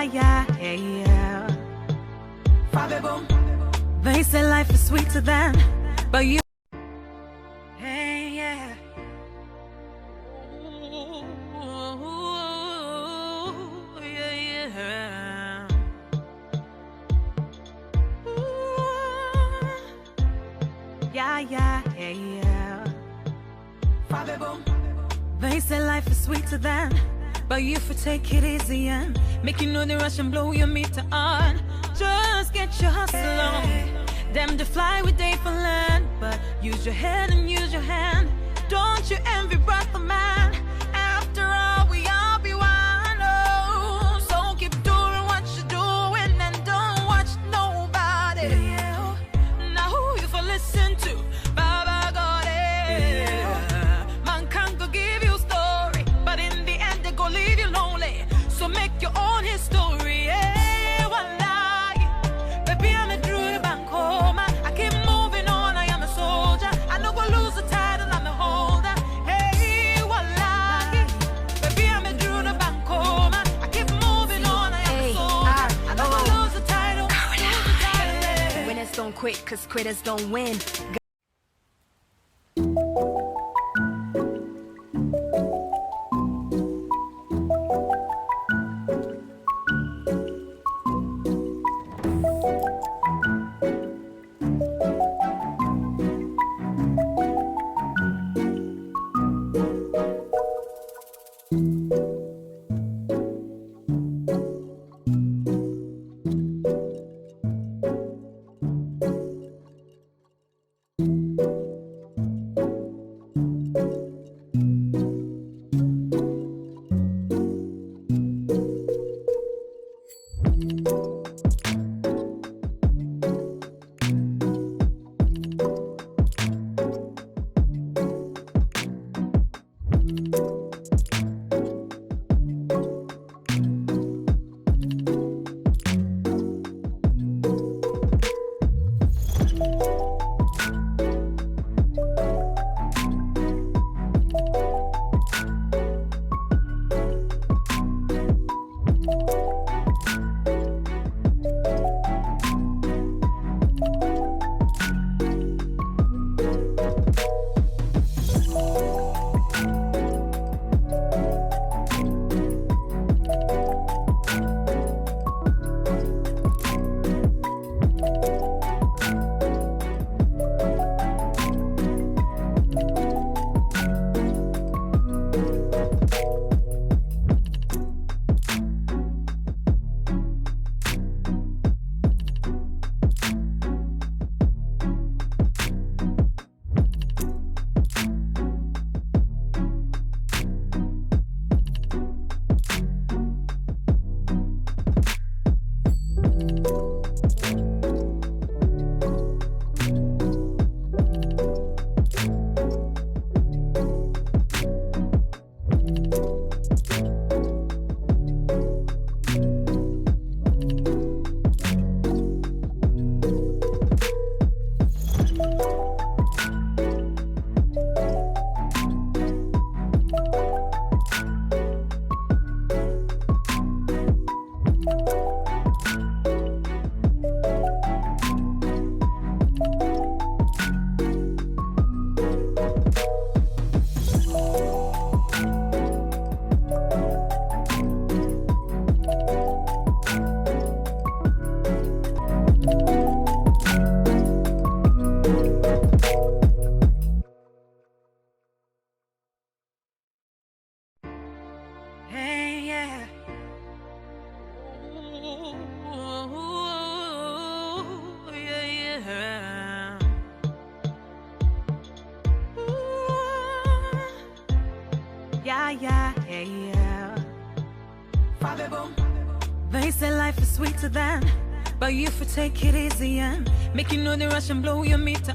yeah, yeah. They say life is sweeter than, but you. Hey, yeah. Ooh, yeah, yeah. Ooh, yeah, yeah, yeah. They say life is sweeter than, but you for take it easy and make you know the rush and blow your meter on. Just get your hustle on. Them to fly with day for land, but use your head and use your hand. Don't you envy brother man? After all, we all be one. Oh, so keep doing what you're doing and don't watch nobody. Now who you for listen to? Baba got it. Man can't go give you story, but in the end they go leave you lonely. So make your own history. Yeah, one lie, baby, I'm a true bank home. I keep moving on. I am a soldier. I no go lose the title. I'm a holder. Hey, one lie, baby, I'm a true bank home. I keep moving on. I am a soldier. I no go lose the title. Winners don't quit, cause quitters don't win. Hey, yeah. Ooh, yeah, yeah. Ooh, yeah, yeah, yeah. They say life is sweeter than, but you for take it easy and make you know the rush and blow your meter.